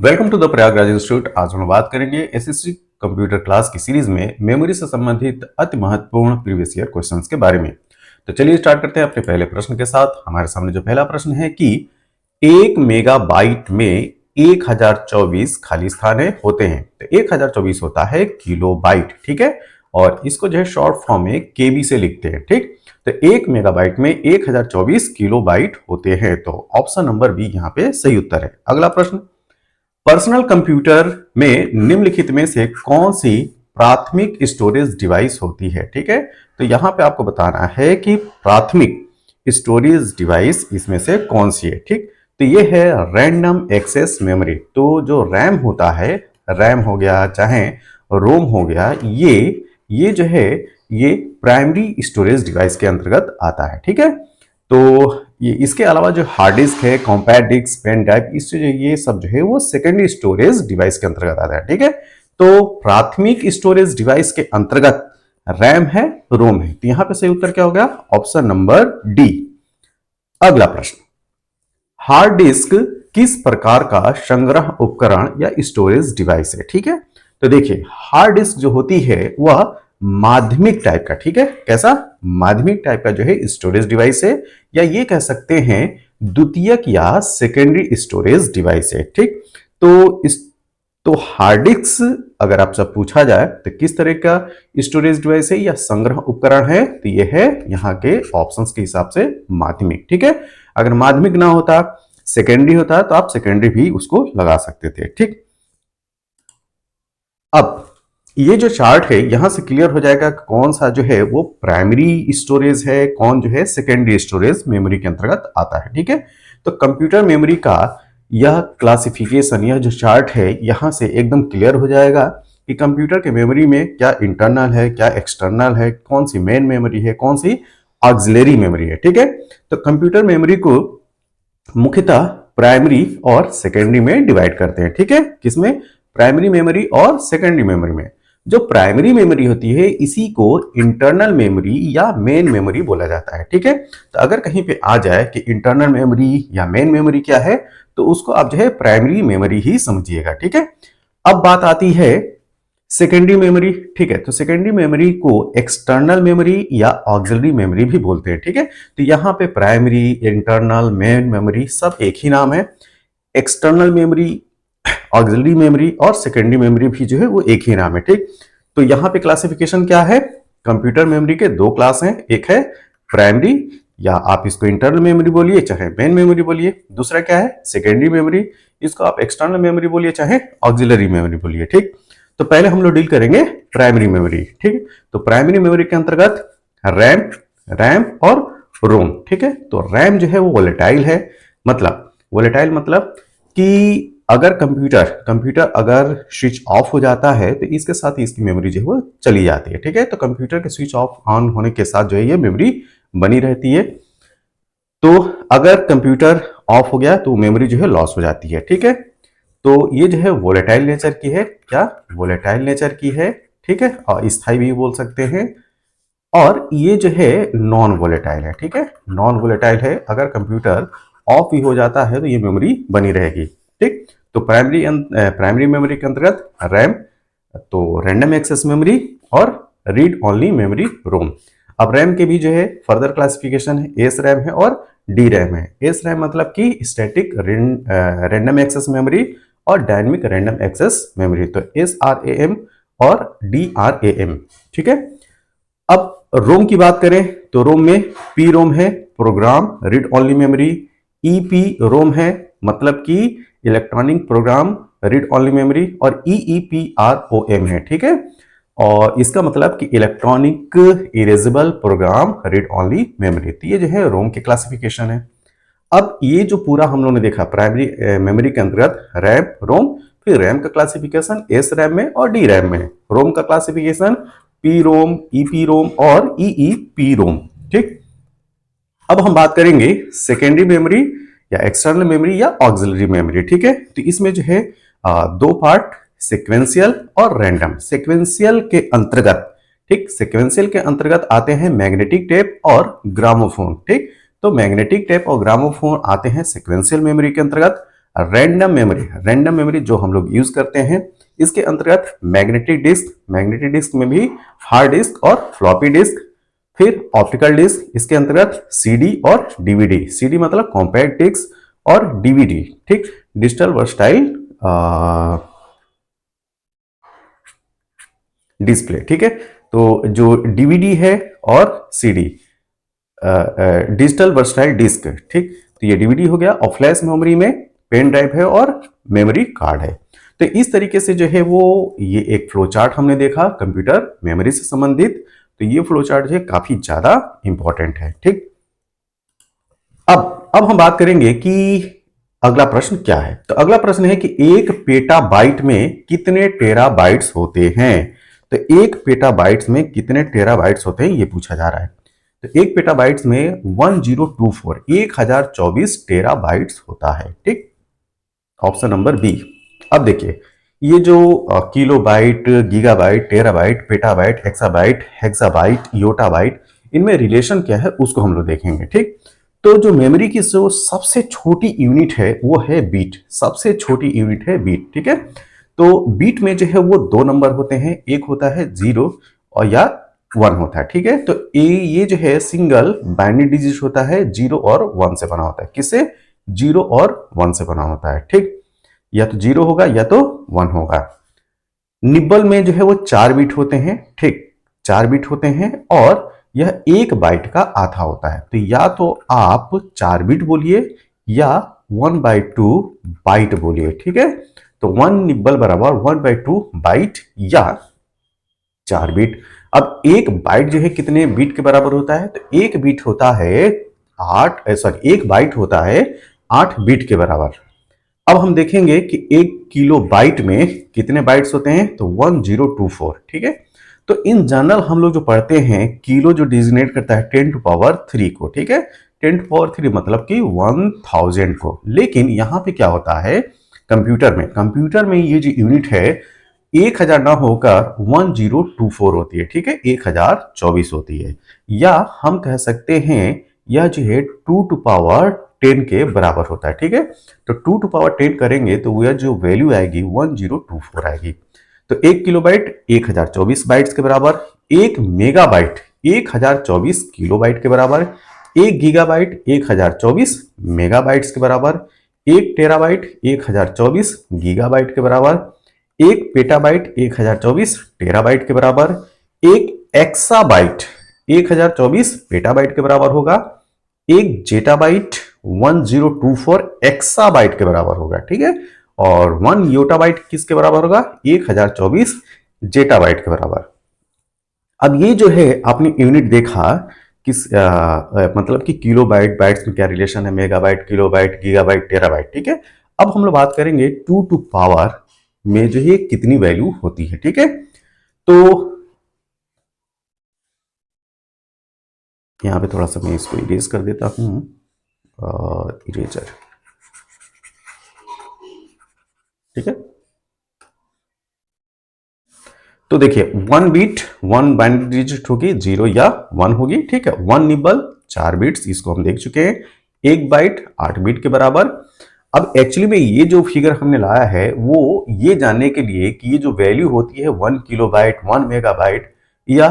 Welcome to the Prayagraj institute. आज हम बात करेंगे एसएससी कंप्यूटर क्लास की सीरीज में मेमोरी से संबंधित अति महत्वपूर्ण प्रीवियस ईयर क्वेश्चंस के बारे में। तो चलिए स्टार्ट करते हैं अपने पहले प्रश्न के साथ। हमारे सामने जो पहला प्रश्न है कि 1 मेगाबाइट में 1024 खाली स्थान होते हैं। तो 1024 होता है किलोबाइट, ठीक है, और इसको जो है शॉर्ट फॉर्म में केबी से लिखते हैं, ठीक। तो 1 मेगाबाइट में 1024 किलोबाइट होते हैं। तो ऑप्शन नंबर बी यहाँ पे सही उत्तर है। अगला प्रश्न, पर्सनल कंप्यूटर में निम्नलिखित में से कौन सी प्राथमिक स्टोरेज डिवाइस होती है, ठीक है। तो यहां पे आपको बताना है कि प्राथमिक स्टोरेज डिवाइस इसमें से कौन सी है, ठीक। तो ये है रैंडम एक्सेस मेमोरी। तो जो रैम होता है, रैम हो गया चाहे रोम हो गया, ये जो है ये प्राइमरी स्टोरेज डिवाइस के अंतर्गत आता है, ठीक है। तो ये इसके अलावा जो हार्ड डिस्क है, कॉम्पैक्ट डिस्क, पेन ड्राइव, इससे जो ये सब जो है वो सेकेंडरी स्टोरेज डिवाइस के अंतर्गत आता है, ठीक है। तो प्राथमिक स्टोरेज डिवाइस के अंतर्गत रैम है, रोम है। तो यहां पे सही उत्तर क्या हो गया? Option number D. अगला प्रश्न, हार्ड डिस्क किस प्रकार का संग्रह उपकरण या स्टोरेज डिवाइस है, ठीक है। तो देखिए, हार्ड डिस्क जो होती है वह माध्यमिक टाइप का, ठीक है, कैसा? माध्यमिक टाइप का जो है स्टोरेज डिवाइस है, या ये कह सकते हैं द्वितीयक या सेकेंडरी स्टोरेज डिवाइस है, ठीक। तो हार्ड डिस्क अगर आपसे पूछा जाए तो किस तरह का स्टोरेज डिवाइस है या संग्रह उपकरण है, तो ये है यहाँ के ऑप्शंस के हिसाब से माध्यमिक, ठीक है। अगर माध्यमिक ना होता, सेकेंडरी होता, तो आप सेकेंडरी भी उसको लगा सकते थे, ठीक। अब ये जो चार्ट है यहां से क्लियर हो जाएगा कि कौन सा जो है वो प्राइमरी स्टोरेज है, कौन जो है सेकेंडरी स्टोरेज मेमोरी के अंतर्गत आता है, ठीक है। तो कंप्यूटर मेमोरी का यह क्लासिफिकेशन, यह जो चार्ट है यहां से एकदम क्लियर हो जाएगा कि कंप्यूटर के मेमोरी में क्या इंटरनल है, क्या एक्सटर्नल है, कौन सी मेन मेमोरी है, कौन सी ऑक्सिलरी मेमोरी है, ठीक है। तो कंप्यूटर मेमोरी को मुख्यतः प्राइमरी और सेकेंडरी में डिवाइड करते हैं, ठीक है। किसमें? प्राइमरी मेमोरी और सेकेंडरी मेमोरी में। जो प्राइमरी मेमोरी होती है इसी को इंटरनल मेमोरी या मेन मेमोरी बोला जाता है, ठीक है। तो अगर कहीं पे आ जाए कि इंटरनल मेमोरी या मेन मेमोरी क्या है, तो उसको आप जो है प्राइमरी मेमोरी ही समझिएगा, ठीक है। अब बात आती है सेकेंडरी मेमोरी, ठीक है। तो सेकेंडरी मेमोरी को एक्सटर्नल मेमोरी या ऑक्सिलरी मेमोरी भी बोलते हैं, ठीक है। तो यहाँ पे प्राइमरी, इंटरनल, मेन मेमोरी सब एक ही नाम है। एक्सटर्नल मेमोरी, ऑक्सिलरी मेमोरी और सेकेंडरी मेमोरी भी जो है वो एक ही नाम है, ठीक। तो यहाँ पे क्लासिफिकेशन क्या है? कंप्यूटर मेमोरी के दो क्लास हैं, एक है प्राइमरी, या आप इसको इंटरनल मेमोरी बोलिए चाहे मेन मेमोरी बोलिए। दूसरा क्या है? सेकेंडरी मेमोरी, इसको आप एक्सटर्नल मेमोरी बोलिए चाहे ऑक्सिलरी मेमोरी बोलिए, ठीक। तो पहले हम लोग डील करेंगे प्राइमरी मेमोरी, ठीक। तो प्राइमरी मेमोरी के अंतर्गत रैम, रैम और रोम, ठीक है। तो रैम जो है वो वोलेटाइल है। मतलब वोलेटाइल मतलब कि अगर कंप्यूटर अगर स्विच ऑफ हो जाता है तो इसके साथ ही इसकी मेमोरी जो है वो चली जाती है, ठीक है। तो कंप्यूटर के स्विच ऑफ ऑन होने के साथ जो है ये मेमोरी बनी रहती है। तो अगर कंप्यूटर ऑफ हो गया तो मेमोरी जो है लॉस हो जाती है, ठीक है। तो ये जो है वोलेटाइल नेचर की है, क्या? वोलेटाइल नेचर की है, ठीक है, और स्थायी भी बोल सकते हैं। और ये जो है नॉन वोलेटाइल है, ठीक है, नॉन वोलेटाइल है। अगर कंप्यूटर ऑफ भी हो जाता है तो ये मेमोरी बनी रहेगी, ठीक। तो प्राइमरी मेमोरी के अंतर्गत रैम, तो रैंडम एक्सेस मेमोरी, और रीड ओनली मेमोरी रोम। अब रैम के भी जो है फर्दर क्लासिफिकेशन है, एस रैम है और डी रैम है। एस रैम मतलब कि स्टैटिक रैंडम एक्सेस मेमोरी और डायनेमिक रैंडम एक्सेस मेमोरी। तो एस आर ए एम और डी आर ए एम, ठीक है। अब रोम की बात करें तो रोम में पी रोम है, program read only memory. EP ROM है, मतलब कि electronic program read only memory. और EEPROM है, ठीक है। और इसका मतलब कि electronic erasable program read only memory. तो ये जो है रोम की क्लासिफिकेशन है। अब ये जो पूरा हम लोगों ने देखा प्राइमरी मेमोरी के अंतर्गत रैम, रोम, फिर रैम का क्लासिफिकेशन एस रैम में और डी रैम में, रोम का क्लासिफिकेशन पी रोम, ईपी रोम और EEP रोम, ठीक। अब हम बात करेंगे सेकेंडरी मेमोरी या एक्सटर्नल मेमोरी या ऑक्सिलरी मेमोरी, ठीक है। तो इसमें जो है दो पार्ट, सिक्वेंशियल और रैंडम। सिक्वेंशियल के अंतर्गत, ठीक, सिक्वेंशियल के अंतर्गत आते हैं मैग्नेटिक टेप और ग्रामोफोन, ठीक। तो मैग्नेटिक टेप और ग्रामोफोन आते हैं सिक्वेंशियल मेमोरी के अंतर्गत। रैंडम मेमोरी जो हम लोग यूज करते हैं, इसके अंतर्गत मैग्नेटिक डिस्क में भी हार्ड डिस्क और फ्लॉपी डिस्क, फिर ऑप्टिकल डिस्क, इसके अंतर्गत सीडी और डीवीडी, सीडी मतलब कॉम्पैक्ट डिस्क और डीवीडी, ठीक, डिजिटल वर्सटाइल डिस्प्ले, ठीक है। तो जो डीवीडी है और सीडी, डिजिटल वर्सटाइल डिस्क, ठीक, तो ये डीवीडी हो गया, और फ्लैश मेमोरी में पेन ड्राइव है और मेमोरी कार्ड है। तो इस तरीके से जो है वो ये एक फ्लो चार्ट हमने देखा कंप्यूटर मेमोरी से संबंधित। तो ये फ्लो चार्ट जो है काफी ज्यादा इंपॉर्टेंट है, ठीक। अब हम बात करेंगे कि अगला प्रश्न क्या है। तो अगला प्रश्न है कि एक पेटाबाइट में कितने टेराबाइट्स होते हैं। तो एक पेटाबाइट्स में कितने टेराबाइट्स होते हैं ये पूछा जा रहा है। तो एक पेटाबाइट्स में 1024 टेराबाइट्स होता है, ठीक, ऑप्शन नंबर बी। अब देखिए ये जो kilobyte, gigabyte, terabyte, petabyte, exabyte, हेक्साबाइट, yottabyte, इनमें रिलेशन क्या है उसको हम लोग देखेंगे, ठीक। तो जो मेमोरी की जो सबसे छोटी यूनिट है वो है बीट, सबसे छोटी यूनिट है बीट, ठीक है। तो बीट में जो है वो दो नंबर होते हैं, एक होता है 0 और या 1 होता है, ठीक है। तो ये जो है सिंगल बाइनरी डिजिट होता है, 0 और 1 से बना होता है। किससे? 0 और 1 से बना होता है, ठीक, या तो 0 होगा या तो 1 होगा। निब्बल में जो है वो 4 बिट होते हैं, ठीक, 4 बिट होते हैं, और यह 1 बाइट का आधा होता है। तो या तो आप 4 बिट बोलिए या 1/2 बाइट बोलिए, ठीक है। तो 1 निब्बल बराबर 1/2 बाइट या 4 बिट। अब एक बाइट जो है कितने बिट के बराबर होता है? तो एक बिट होता है 1 बाइट होता है 8 बिट के बराबर। अब हम देखेंगे कि 1 किलो बाइट में कितने बाइट्स होते हैं, तो 1024, ठीक है। तो इन जनरल हम लोग जो पढ़ते हैं, किलो जो डिजिग्नेट करता है 10⁻³ को, ठीक है, 10⁻³ मतलब कि 1000 को। लेकिन यहां पे क्या होता है कंप्यूटर में ये जो यूनिट है 1000 ना होकर 1024 होती है, ठीक है, 1024 होती है। या हम कह सकते हैं यह जो है 2⁻10 के बराबर होता है, ठीक है। तो 2⁻10 करेंगे तो यह जो वैल्यू आएगी 1024 आएगी। तो 1 किलोबाइट 1024 बाइट्स के बराबर, 1 मेगाबाइट 1024 किलोबाइट के बराबर, 1 गीगाबाइट 1024 मेगाबाइट्स के बराबर, 1 टेराबाइट 1024 गीगाबाइट के बराबर, 1 पेटाबाइट 1024 टेराबाइट के बराबर, 1 एक्साबाइट 1024 पेटाबाइट के बराबर होगा, 1 जेटाबाइट 1024 एक्साबाइट के बराबर होगा, ठीक है। और 1 योटाबाइट किसके बराबर होगा? 1024 जेटाबाइट के बराबर। अब ये जो है आपने यूनिट देखा किस मतलब कि किलोबाइट बाइट्स में क्या रिलेशन है, मेगाबाइट, किलोबाइट, गीगाबाइट, टेराबाइट, ठीक है। अब हम लोग बात करेंगे 2 टू पावर में जो है कितनी वैल्यू होती है, ठीक है। तो यहां पे थोड़ा सा मैं इसको इरेज कर देता हूं, इरेजर, ठीक है। तो देखिए 1 बीट 1 बाइनरी डिजिट होगी, 0 या 1 होगी, ठीक है। 1 निबल 4 बिट्स, इसको हम देख चुके हैं। 1 बाइट 8 बिट के बराबर। अब एक्चुअली में ये जो फिगर हमने लाया है वो ये जानने के लिए कि ये जो वैल्यू होती है 1 किलोबाइट 1 मेगाबाइट या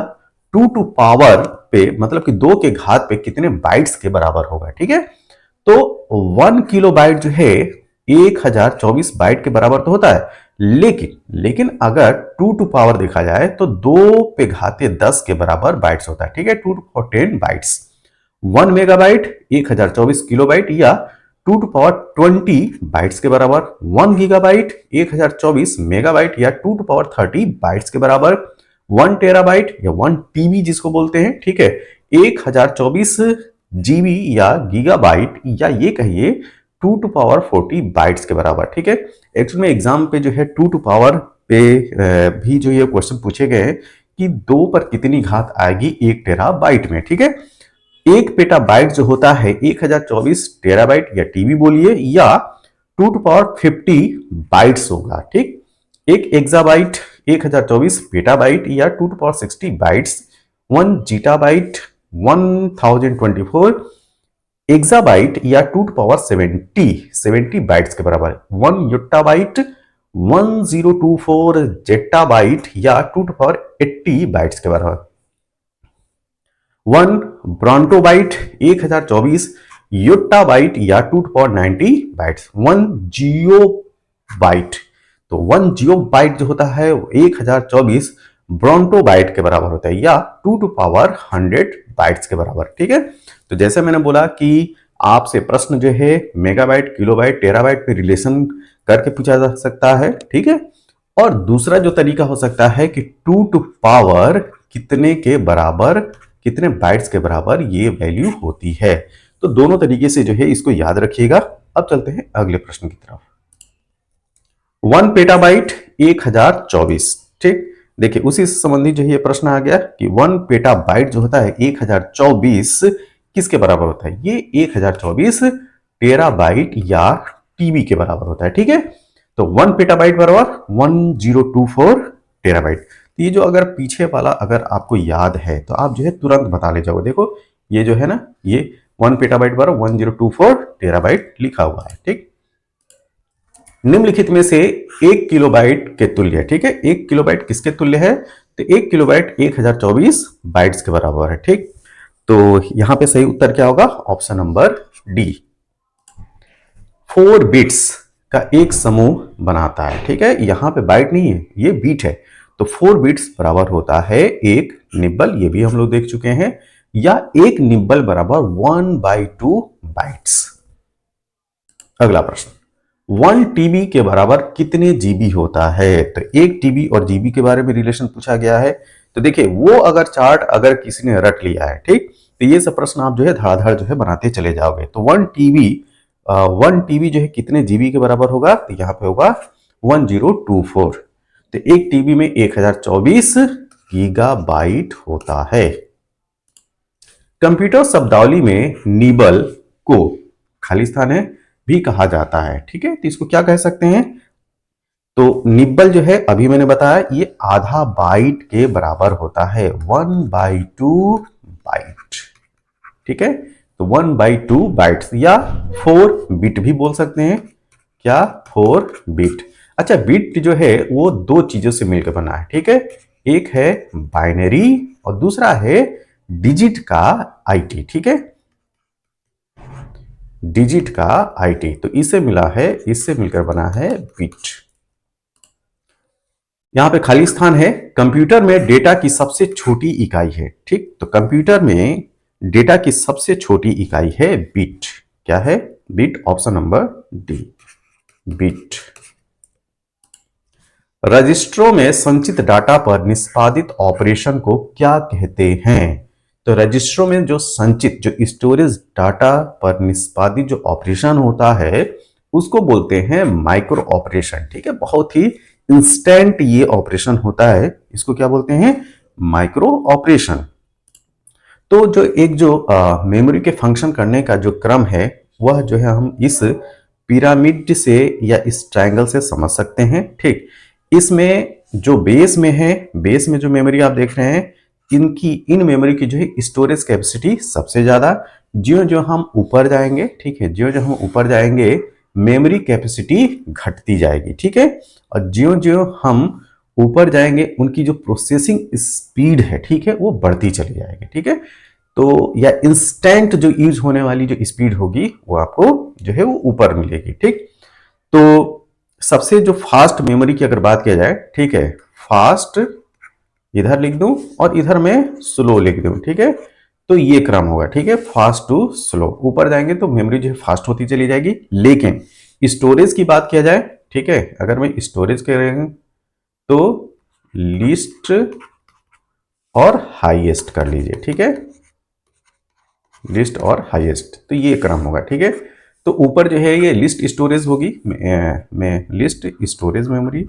2 टू पावर पे मतलब कि 2 के घात पे कितने बाइट्स के बराबर होगा, ठीक है। तो 1 किलोबाइट जो है 1024 बाइट के बराबर तो होता है, लेकिन अगर 2 टू पावर देखा जाए तो 2 पे घाते 10 के बराबर बाइट्स होता है, ठीक है, 2 टू 10 बाइट्स। 1 मेगाबाइट 1024 किलोबाइट या 2 टू पावर 20 बाइट्स के बराबर। 1 गीगाबाइट 1024 मेगाबाइट या 2 टू पावर 30 बाइट्स के बराबर। 1 टेराबाइट या 1 टीबी जिसको बोलते हैं, ठीक है, 1024 जीबी या गीगाबाइट या ये कहिए 2 टू पावर 40 बाइट्स के बराबर, ठीक है। एक्चुअली में एग्जाम पे जो है 2 टू पावर पे भी जो ये क्वेश्चन पूछे गए हैं कि 2 पर कितनी घात आएगी 1 टेराबाइट में, ठीक है। 1 पेटाबाइट जो होता है 1024 टेराबाइट या टीबी बोलिए या 2 टू पावर 50 बाइट्स होगा, ठीक। 1 एक्साबाइट 1024 पेटाबाइट या 2 टू पावर 60 बाइट्स। 1 जीटाबाइट 1024 एक्साबाइट या 2 to the power 70 बाइट्स के बराबर है। 1 योट्टाबाइट 1024 जेट्टाबाइट या 2 to the power 80 बाइट्स के बराबर। 1 ब्रॉन्टोबाइट 1024 योट्टाबाइट या 2 to the power 90 बाइट्स। 1 जियोबाइट, तो 1 जियोबाइट जो होता है वो 1024 ब्रॉन्टोबाइट के बराबर होता है या 2 to the power 100 बाइट्स के बराबर। ठीक है, तो जैसे मैंने बोला कि आपसे प्रश्न जो है मेगाबाइट, किलोबाइट, टेराबाइट में रिलेशन करके पूछा जा सकता है। ठीक है, और दूसरा जो तरीका हो सकता है कि 2 to the power कितने के बराबर, कितने बाइट्स के बराबर ये वैल्यू होती है। तो दोनों तरीके से जो है इसको याद रखिएगा। अब चलते हैं अगले प्रश्न की तरफ। 1 पेटाबाइट 1024। ठीक, देखिए उसी से संबंधित जो है ये प्रश्न आ गया कि 1 पेटाबाइट जो होता है 1024 किसके बराबर होता है। ये 1024 टेराबाइट या टीबी के बराबर होता है। ठीक है, तो 1 पेटाबाइट बराबर 1024 टेराबाइट। तो ये जो अगर पीछे वाला अगर आपको याद है तो आप जो है तुरंत बता ले जाओगे। देखो ये जो है ना, ये 1 पेटाबाइट बराबर 1024 टेराबाइट लिखा हुआ है। ठीक, निम्नलिखित में से 1 किलोबाइट के तुल्य है। ठीक है, 1 किलोबाइट किसके तुल्य है, तो 1 किलोबाइट 1024 बाइट्स के बराबर है। ठीक, तो यहां पे सही उत्तर क्या होगा, ऑप्शन नंबर डी। 4 बिट्स का एक समूह बनाता है। ठीक है, यहां पे बाइट नहीं है, ये बीट है। तो 4 बिट्स बराबर होता है एक निब्बल, ये भी हम लोग देख चुके हैं, या एक निब्बल बराबर 1/2 बाइट्स। अगला प्रश्न, 1 TB के बराबर कितने जीबी होता है। तो 1 TB और जीबी के बारे में रिलेशन पूछा गया है। तो देखिए वो अगर चार्ट अगर किसी ने रट लिया है, ठीक, तो ये सब प्रश्न आप जो है धड़ाधड़ जो है बनाते चले जाओगे। तो 1 TB जो है कितने जीबी के बराबर होगा, तो यहाँ पे होगा 1024। तो 1 TB में 1024 गीगाबाइट होता है। कंप्यूटर शब्दावली में निबल को खाली स्थान है भी कहा जाता है। ठीक है, तो इसको क्या कह सकते हैं, तो निब्बल जो है अभी मैंने बताया ये आधा बाइट के बराबर होता है, 1/2 बाइट। ठीक है, तो 1/2 बाइट्स या 4 बिट भी बोल सकते हैं। क्या, 4 बिट। अच्छा, बिट जो है वो दो चीजों से मिलकर बना है। ठीक है, एक है बाइनरी और दूसरा है डिजिट का आईटी। ठीक है, डिजिट का आईटी, तो इससे मिला है, इससे मिलकर बना है बिट। यहां पे खाली स्थान है। कंप्यूटर में डेटा की सबसे छोटी इकाई है। ठीक, तो कंप्यूटर में डेटा की सबसे छोटी इकाई है बिट। क्या है, bit, option number D, bit. रजिस्टरों में संचित डाटा पर निष्पादित ऑपरेशन को क्या कहते हैं। तो रजिस्टरों में जो संचित, जो स्टोरेज डाटा पर निष्पादित जो ऑपरेशन होता है उसको बोलते हैं माइक्रो ऑपरेशन। ठीक है, बहुत ही इंस्टेंट ये ऑपरेशन होता है, इसको क्या बोलते हैं, माइक्रो ऑपरेशन। तो जो एक जो मेमोरी के फंक्शन करने का जो क्रम है वह जो है हम इस पिरामिड से या इस ट्रायंगल से समझ सकते हैं। ठीक, इसमें जो बेस में है, बेस में जो मेमोरी आप देख रहे हैं, इन मेमोरी की जो है स्टोरेज कैपेसिटी सबसे ज्यादा। ज्यो जो हम ऊपर जाएंगे, ठीक है, ज्यो जो हम ऊपर जाएंगे मेमोरी कैपेसिटी घटती जाएगी। ठीक है, और ज्यो ज्यो हम ऊपर जाएंगे उनकी जो प्रोसेसिंग स्पीड है, ठीक है, वो बढ़ती चली जाएगी। ठीक है, तो या इंस्टेंट जो यूज होने वाली जो स्पीड होगी वो आपको जो है वो ऊपर मिलेगी। ठीक, तो सबसे जो फास्ट मेमोरी की अगर बात किया जाए, ठीक है, फास्ट इधर लिख दूं और इधर में स्लो लिख दूं। ठीक है, तो ये क्रम होगा। ठीक है, फास्ट टू स्लो, ऊपर जाएंगे तो मेमोरी जो है फास्ट होती चली जाएगी। लेकिन स्टोरेज की बात किया जाए, ठीक है, अगर मैं स्टोरेज करेंगे तो लिस्ट और हाईएस्ट कर लीजिए। ठीक है, लिस्ट और हाईएस्ट, तो ये क्रम होगा। ठीक है, तो ऊपर जो है ये लिस्ट स्टोरेज होगी, में लिस्ट स्टोरेज मेमोरी।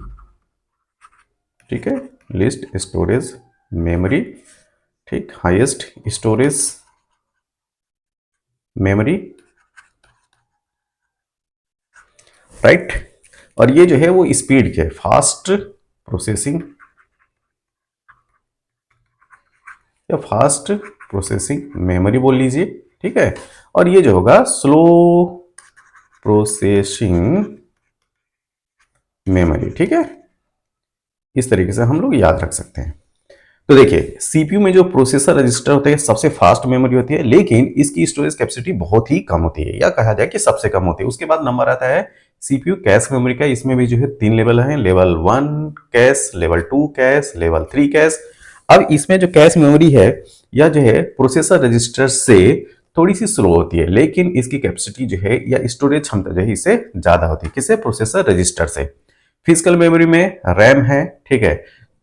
ठीक है, लिस्ट स्टोरेज मेमोरी। ठीक, हाईएस्ट स्टोरेज मेमोरी, राइट। और ये जो है वो स्पीड के फास्ट प्रोसेसिंग या फास्ट प्रोसेसिंग मेमोरी बोल लीजिए। ठीक है। और ये जो होगा स्लो प्रोसेसिंग मेमोरी, ठीक है। इस तरीके से हम लोग याद रख सकते हैं। तो देखिए सीपीयू में जो प्रोसेसर रजिस्टर होते हैं सबसे फास्ट मेमोरी होती है, लेकिन इसकी स्टोरेज कैपेसिटी बहुत ही कम होती है, या कहा जाए कि सबसे कम होती है। उसके बाद नंबर आता है सीपीयू कैश मेमोरी का। इसमें भी जो है 3 लेवल हैं, level 1 cash, level 2 cash, level 3 cash. अब इसमें जो कैश मेमोरी है या जो है प्रोसेसर रजिस्टर से थोड़ी सी स्लो होती है, लेकिन इसकी कैपेसिटी जो है या स्टोरेज क्षमता जो है इससे ज्यादा होती है। किससे? प्रोसेसर रजिस्टर से। फिजिकल मेमोरी में रैम है, ठीक है।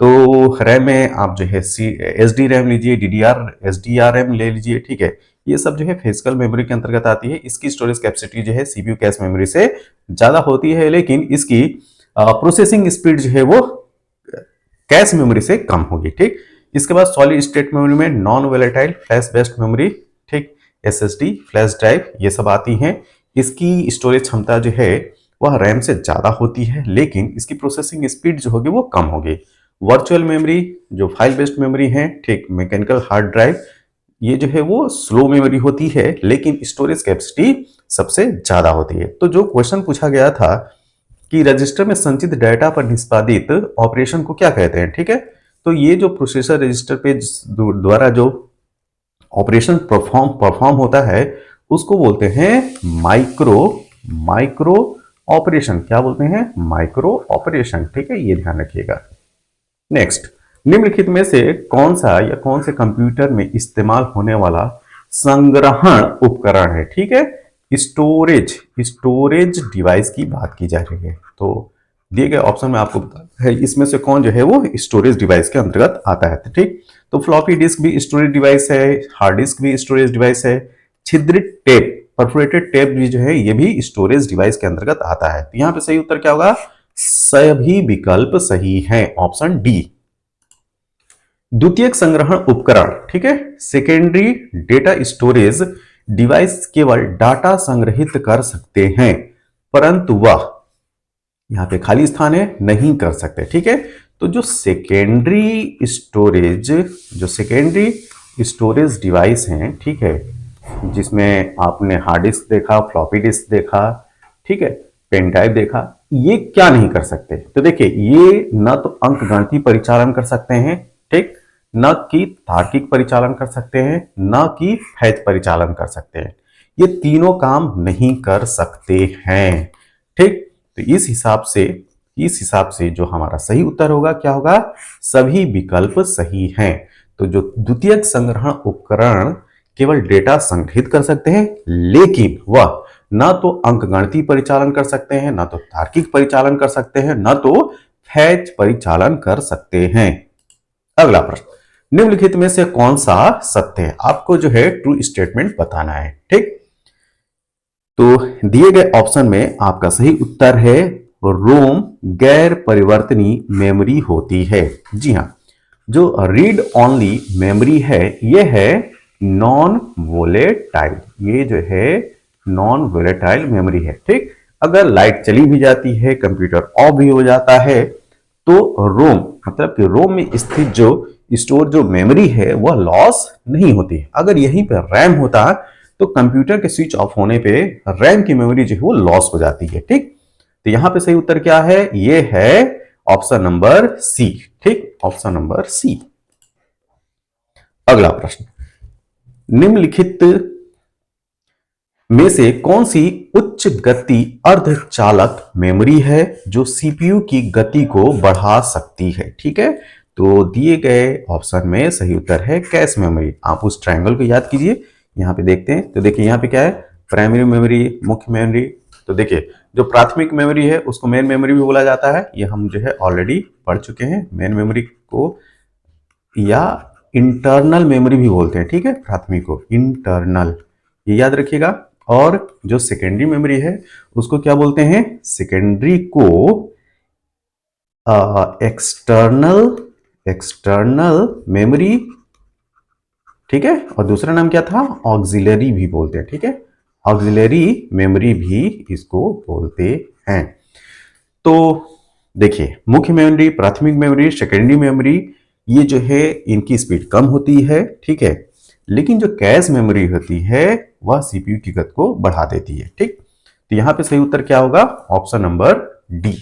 तो रैम में आप जो है एस डी रैम लीजिए, DDR S D R RAM ले लीजिए, ठीक है। ये सब जो है फिजिकल मेमोरी के अंतर्गत आती है। इसकी स्टोरेज कैपेसिटी जो है सीपीयू कैश मेमोरी से ज्यादा होती है, लेकिन इसकी प्रोसेसिंग स्पीड जो है वो कैश मेमोरी से कम होगी, ठीक। इसके बाद सॉलिड स्टेट मेमोरी में non volatile flash based memory, ठीक, एसएसडी, फ्लैश ड्राइव, ये सब आती हैं। इसकी स्टोरेज क्षमता जो है वह रैम से ज्यादा होती है, लेकिन इसकी प्रोसेसिंग स्पीड जो होगी वो कम होगी। वर्चुअल मेमोरी जो फाइल बेस्ड मेमोरी है, ठीक, मैकेनिकल हार्ड ड्राइव, ये जो है वो स्लो मेमोरी होती है, लेकिन स्टोरेज कैपेसिटी सबसे ज्यादा होती है। तो जो क्वेश्चन पूछा गया था कि रजिस्टर में संचित डाटा पर निष्पादित ऑपरेशन को क्या कहते हैं, ठीक है। तो ये जो प्रोसेसर रजिस्टर पे द्वारा जो ऑपरेशन परफॉर्म होता है उसको बोलते हैं माइक्रो ऑपरेशन। क्या बोलते हैं? माइक्रो ऑपरेशन, ठीक है, ये ध्यान रखिएगा। नेक्स्ट, निम्नलिखित में से कौन सा या कौन से कंप्यूटर में इस्तेमाल होने वाला संग्रहण उपकरण है, ठीक है। स्टोरेज डिवाइस की बात की जा रही है। तो दिए गए ऑप्शन में आपको बता है इसमें से कौन जो है वो स्टोरेज डिवाइस के अंतर्गत आता है, ठीक। तो फ्लॉपी डिस्क भी स्टोरेज डिवाइस है, हार्ड डिस्क भी स्टोरेज डिवाइस है, छिद्रित टेप, परफोरेटेड टेप भी जो है ये भी स्टोरेज डिवाइस के अंतर्गत आता है। तो यहां पे सही उत्तर क्या होगा? सभी विकल्प सही है, ऑप्शन डी। द्वितीयक संग्रहण उपकरण, ठीक है, सेकेंडरी डेटा स्टोरेज डिवाइस केवल डाटा संग्रहित कर सकते हैं, परंतु वह, यहां पे खाली स्थान है, नहीं कर सकते, ठीक है। तो जो सेकेंडरी स्टोरेज डिवाइस हैं, ठीक है, जिसमें आपने हार्ड डिस्क देखा, फ्लॉपी डिस्क देखा, ठीक है, पेन ड्राइव देखा, ये क्या नहीं कर सकते? तो देखिए ये न तो अंकगणितीय परिचालन कर सकते हैं, ठीक, न कि तार्किक परिचालन कर सकते हैं, न कि फैच परिचालन कर सकते हैं। ये तीनों काम नहीं कर सकते हैं, ठीक। तो इस हिसाब से जो हमारा सही उत्तर होगा क्या होगा? सभी विकल्प सही हैं। तो जो द्वितीयक संग्रहण उपकरण केवल डेटा संग्रहित कर सकते हैं, लेकिन वह ना तो अंकगणितीय परिचालन कर सकते हैं, ना तो तार्किक परिचालन कर सकते हैं, ना तो फैच परिचालन कर सकते हैं। अगला प्रश्न, निम्नलिखित में से कौन सा सत्य है? आपको जो है ट्रू स्टेटमेंट बताना है, ठीक। तो दिए गए ऑप्शन में आपका सही उत्तर है रोम गैर परिवर्तनीय मेमोरी होती है। जी हां, जो रीड ओनली मेमोरी है यह है नॉन वोलेटाइल, ये जो है नॉन वोलेटाइल मेमोरी है, ठीक। अगर लाइट चली भी जाती है, कंप्यूटर ऑफ भी हो जाता है, तो रोम मतलब कि रोम में स्थित जो स्टोर जो मेमोरी है वह लॉस नहीं होती है। अगर यहीं पर रैम होता तो कंप्यूटर के स्विच ऑफ होने पे रैम की मेमोरी जो है वो लॉस हो जाती है, ठीक। तो यहां पे सही उत्तर क्या है? ये है ऑप्शन नंबर सी, ठीक, ऑप्शन नंबर सी। अगला प्रश्न, निम्नलिखित में से कौन सी उच्च गति अर्धचालक मेमोरी है जो सीपीयू की गति को बढ़ा सकती है, ठीक है। तो दिए गए ऑप्शन में सही उत्तर है कैश मेमोरी। आप उस ट्रायंगल को याद कीजिए, यहां पे देखते हैं। तो देखिए यहां पे क्या है? प्राइमरी मेमोरी, मुख्य मेमोरी। तो देखिए जो प्राथमिक मेमोरी है उसको मेन मेमोरी भी बोला जाता है, ये हम जो है ऑलरेडी पढ़ चुके हैं। मेन मेमोरी को या इंटरनल मेमोरी भी बोलते हैं, ठीक है, प्राथमिक को इंटरनल, ये याद रखिएगा। और जो सेकेंडरी मेमोरी है उसको क्या बोलते हैं? सेकेंडरी को एक्सटर्नल मेमोरी, ठीक है। और दूसरा नाम क्या था? ऑक्सिलरी भी बोलते हैं, ठीक है, ऑक्सिलरी मेमोरी भी इसको बोलते हैं। तो देखिए मुख्य मेमोरी, प्राथमिक मेमोरी, सेकेंडरी मेमोरी, ये जो है इनकी स्पीड कम होती है, ठीक है, लेकिन जो कैश मेमोरी होती है वह सीपीयू की गति को बढ़ा देती है। ठीक, तो यहां पे सही उत्तर क्या होगा? Option number D.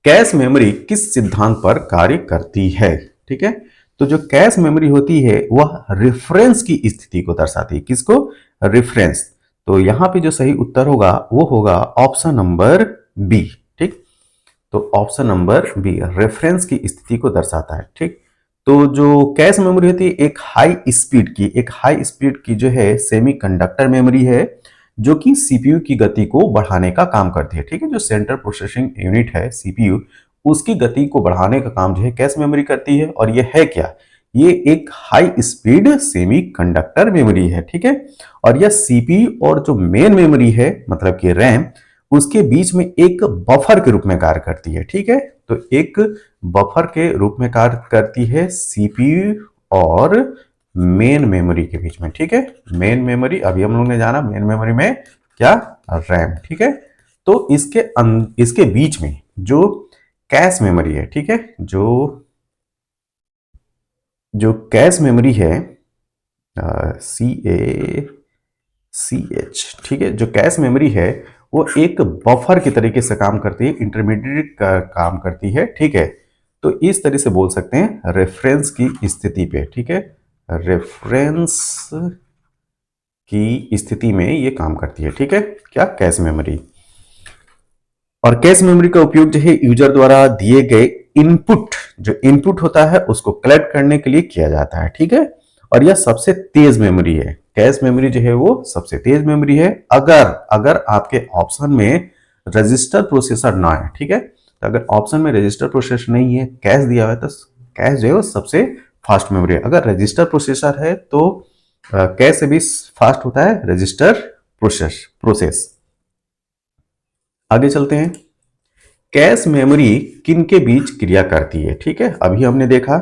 Cache memory किस सिद्धांत पर कार्य करती है? ठीक है, तो जो कैश मेमोरी होती है वह रेफरेंस की स्थिति को दर्शाती है। किसको? रेफरेंस। तो यहां पे जो सही उत्तर होगा वो होगा ऑप्शन नंबर बी। ठीक, तो ऑप्शन नंबर बी रेफरेंस की स्थिति को दर्शाता है। ठीक, तो जो कैश मेमोरी होती है एक हाई स्पीड की जो है सेमीकंडक्टर मेमोरी है, जो कि सीपीयू की गति को बढ़ाने का काम करती है। ठीक है, जो सेंट्रल प्रोसेसिंग यूनिट है सीपीयू, उसकी गति को बढ़ाने का काम जो है कैश मेमोरी करती है। और ये है क्या? ये एक हाई स्पीड सेमीकंडक्टर मेमोरी है। ठीक है, और यह सीपीयू और जो मेन मेमोरी है मतलब कि रैम, उसके बीच में एक बफर के रूप में कार्य करती है। ठीक है, तो एक बफर के रूप में कार्य करती है सीपीयू और मेन मेमोरी के बीच में। ठीक है, मेन मेमोरी, अभी हम लोग ने जाना मेन मेमोरी में क्या? रैम। ठीक है, तो इसके बीच में जो कैश मेमोरी है, ठीक है, जो कैश मेमोरी है CACH, ठीक है, जो कैश मेमोरी है वो एक बफर की तरीके से काम करती है, इंटरमीडिएट का काम करती है। ठीक है, तो इस तरह से बोल सकते हैं रेफरेंस की स्थिति पे। ठीक है, रेफरेंस की स्थिति में ये काम करती है। ठीक है, क्या? Cache memory. और कैश मेमोरी का उपयोग जो है यूजर द्वारा दिए गए इनपुट होता है उसको कलेक्ट करने के लिए किया जाता है। ठीक है, और यह सबसे तेज मेमोरी है। कैश मेमोरी जो है वो सबसे तेज मेमोरी है, अगर अगर आपके ऑप्शन में रजिस्टर प्रोसेसर ना है। ठीक है, तो अगर ऑप्शन में रजिस्टर प्रोसेसर नहीं है, कैश दिया हुआ है, तो कैश जो है वो सबसे फास्ट मेमोरी है। अगर रजिस्टर प्रोसेसर है तो कैश से भी फास्ट होता है रजिस्टर प्रोसेस। आगे चलते हैं। कैश मेमोरी किन के बीच क्रिया करती है? ठीक है, अभी हमने देखा।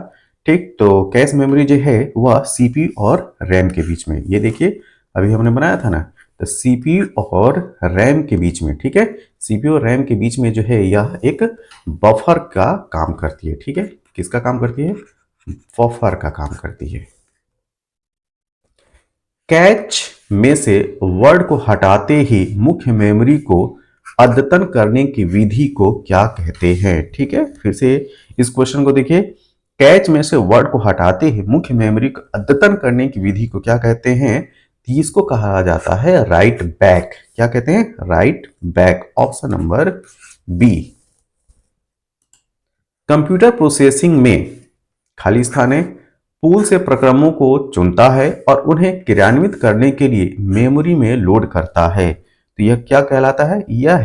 ठीक, तो कैश मेमोरी जो है वह सीपीयू और रैम के बीच में, ये देखिए अभी हमने बनाया था ना, तो सीपीयू और रैम के बीच में। ठीक है, सीपीयू और रैम के बीच में जो है यह एक बफर का काम करती है। ठीक है, किसका काम करती है? बफर का काम करती है। कैच में से वर्ड को हटाते ही मुख्य मेमोरी को अद्यतन करने की विधि को क्या कहते हैं? ठीक है, फिर से इस क्वेश्चन को देखिए। कैच में से वर्ड को हटाते ही मुख्य मेमोरी को अद्यतन करने की विधि को क्या कहते हैं? तो इसको कहा जाता है राइट बैक। क्या कहते हैं? Write back. Option number B. Computer processing में खाली स्थान है, पूल से प्रक्रमों को चुनता है और उन्हें क्रियान्वित करने के लिए मेमोरी में लोड करता है, तो यह क्या कहलाता है? यह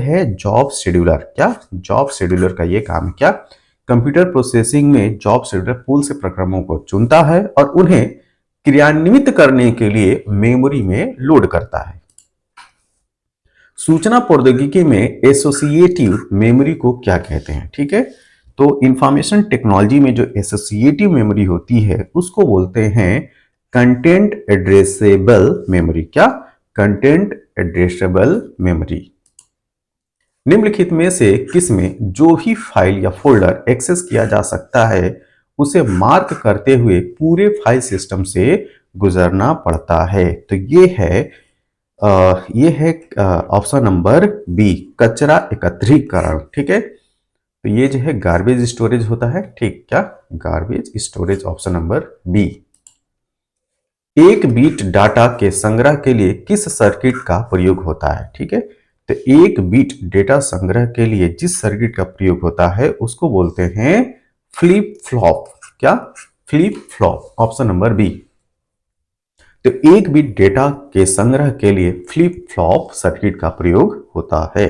है जॉब शेड्यूलर। क्या? जॉब शेड्यूलर का यह काम है। क्या? कंप्यूटर प्रोसेसिंग में जॉब शेड्यूलर पूल से प्रक्रमों को चुनता है और उन्हें क्रियान्वित करने के लिए मेमोरी में लोड करता है। सूचना प्रौद्योगिकी में एसोसिएटिव मेमोरी को क्या कहते हैं? ठीक है, तो इंफॉर्मेशन टेक्नोलॉजी में जो एसोसिएटिव मेमोरी होती है उसको बोलते हैं कंटेंट एड्रेसेबल मेमोरी। क्या? Content addressable memory. निम्नलिखित में से किसमें जो भी फाइल या फोल्डर एक्सेस किया जा सकता है उसे मार्क करते हुए पूरे फाइल सिस्टम से गुजरना पड़ता है? तो ये है ऑप्शन नंबर बी, कचरा एकत्रीकरण। ठीक है, तो ये जो है गार्बेज स्टोरेज होता है। ठीक, क्या? Garbage storage. Option number B. एक बीट डाटा के संग्रह के लिए किस सर्किट का प्रयोग होता है? ठीक है, तो एक बीट डेटा संग्रह के लिए जिस सर्किट का प्रयोग होता है उसको बोलते हैं फ्लिप फ्लॉप। क्या? Flip flop. Option number B. तो एक बिट डेटा के संग्रह के लिए फ्लिप फ्लॉप सर्किट का प्रयोग होता है।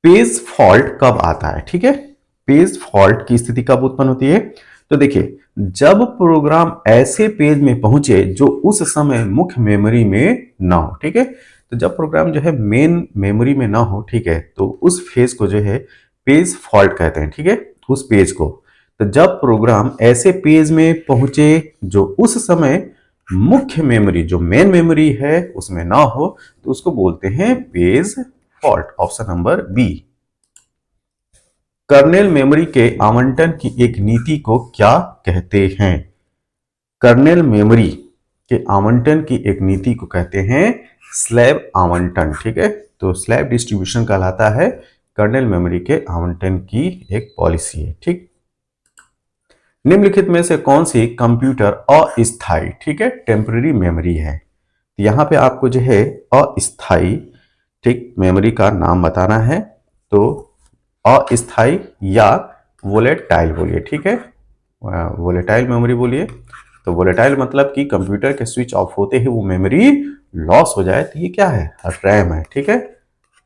पेज फॉल्ट कब आता है? ठीक है, पेज फॉल्ट की स्थिति कब उत्पन्न होती है? तो देखिए, जब प्रोग्राम ऐसे पेज में पहुंचे जो उस समय मुख्य मेमोरी में ना हो। ठीक है, तो जब प्रोग्राम जो है मेन मेमोरी में ना हो, ठीक है, तो उस फेज को जो है पेज फॉल्ट कहते हैं। ठीक है, उस पेज को। तो जब प्रोग्राम ऐसे पेज में पहुंचे जो उस समय मुख्य मेमोरी जो मेन मेमोरी है उसमें ना हो, तो उसको बोलते हैं page fault. Option number B. Kernel memory के आवंटन की एक नीति को क्या कहते हैं? कर्नेल मेमोरी के आवंटन की एक नीति को कहते हैं स्लैब आवंटन। ठीक है, तो स्लैब डिस्ट्रीब्यूशन कहलाता है कर्नेल मेमोरी के आवंटन की एक पॉलिसी है। ठीक, निम्नलिखित में से कौन सी कंप्यूटर अस्थायी, ठीक है, टेम्पररी मेमोरी है? यहां पे आपको जो है अस्थायी, ठीक, मेमोरी का नाम बताना है। तो अस्थायी या वोलेटाइल बोलिए, ठीक है, वोलेटाइल मेमोरी बोलिए। तो वोलेटाइल मतलब कि कंप्यूटर के स्विच ऑफ होते ही वो मेमोरी लॉस हो जाए, तो ये क्या है? रैम है। ठीक है,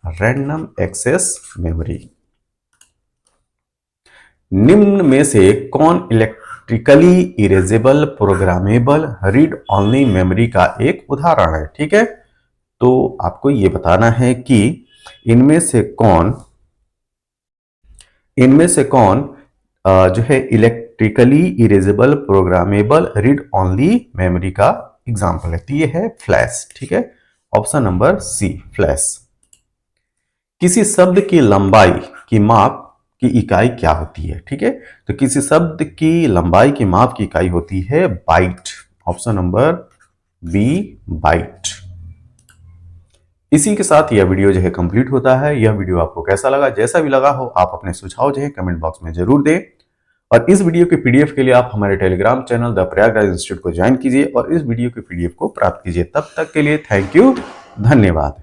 रैंडम एक्सेस मेमोरी। निम्न में से कौन electrically erasable programmable read only memory का एक उदाहरण है? ठीक है, तो आपको ये बताना है कि इनमें से कौन जो है electrically erasable programmable read only memory का एग्जाम्पल है। तो ये है फ्लैश। ठीक है, ऑप्शन नंबर सी, फ्लैश। किसी शब्द की लंबाई की माप की इकाई क्या होती है? ठीक है, तो किसी शब्द की लंबाई की माप की इकाई होती है byte. Option number B, byte. इसी के साथ यह वीडियो जो है कंप्लीट होता है। यह वीडियो आपको कैसा लगा? जैसा भी लगा हो आप अपने सुझाव जो है कमेंट बॉक्स में जरूर दें। और इस वीडियो के पीडीएफ के लिए आप हमारे Telegram channel the Prayagraj institute को ज्वाइन कीजिए और इस वीडियो के पीडीएफ को प्राप्त कीजिए। तब तक के लिए थैंक यू, धन्यवाद।